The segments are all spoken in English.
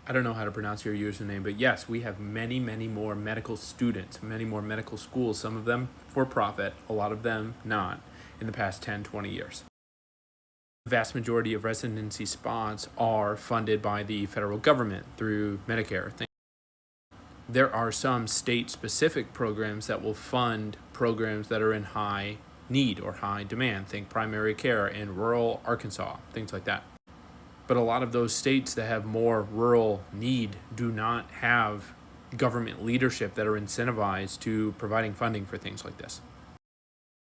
I don't know how to pronounce your username, but yes, we have many, many more medical students, many more medical schools, some of them for profit, a lot of them not, in the past 10, 20 years. The vast majority of residency spots are funded by the federal government through Medicare. There are some state-specific programs that will fund programs that are in high need or high demand. Think primary care in rural Arkansas, things like that. But a lot of those states that have more rural need do not have government leadership that are incentivized to providing funding for things like this.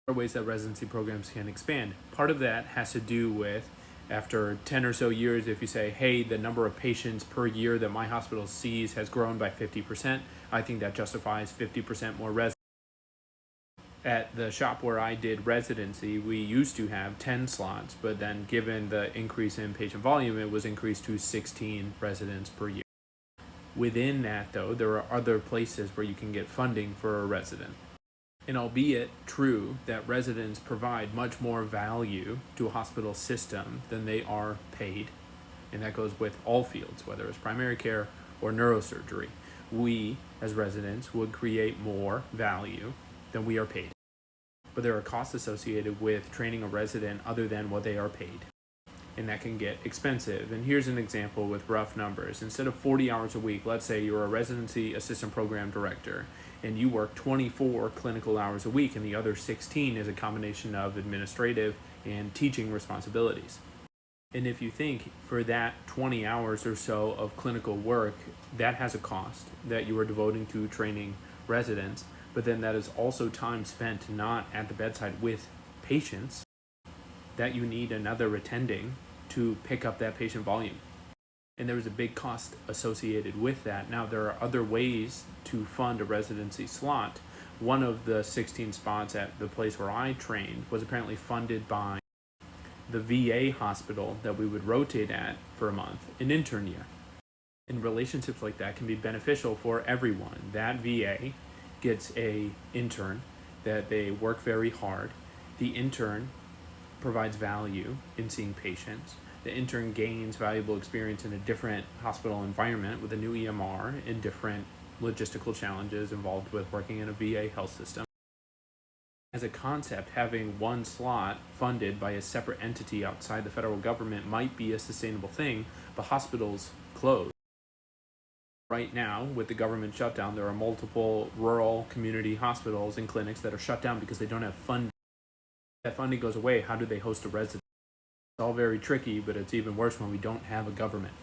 There are ways that residency programs can expand. Part of that has to do with, after 10 or so years, if you say, hey, the number of patients per year that my hospital sees has grown by 50%, I think that justifies 50% more residents. At the shop where I did residency, we used to have 10 slots, but then given the increase in patient volume, it was increased to 16 residents per year. Within that, though, there are other places where you can get funding for a resident. And albeit true that residents provide much more value to a hospital system than they are paid, and that goes with all fields, whether it's primary care or neurosurgery, we as residents would create more value than we are paid. But there are costs associated with training a resident other than what they are paid, and that can get expensive. And here's an example with rough numbers. Instead of 40 hours a week, let's say you're a residency assistant program director and you work 24 clinical hours a week, and the other 16 is a combination of administrative and teaching responsibilities. And if you think for that 20 hours or so of clinical work, that has a cost that you are devoting to training residents, but then that is also time spent not at the bedside with patients, that you need another attending to pick up that patient volume. And there was a big cost associated with that. Now, there are other ways to fund a residency slot. One of the 16 spots at the place where I trained was apparently funded by the VA hospital that we would rotate at for a month, an intern year. And relationships like that can be beneficial for everyone. That VA gets an intern that they work very hard. The intern provides value in seeing patients. The intern gains valuable experience in a different hospital environment with a new EMR and different logistical challenges involved with working in a VA health system. As a concept, having one slot funded by a separate entity outside the federal government might be a sustainable thing, but hospitals close. Right now, with the government shutdown, there are multiple rural community hospitals and clinics that are shut down because they don't have funding. If that funding goes away, how do they host a resident? It's all very tricky, but it's even worse when we don't have a government.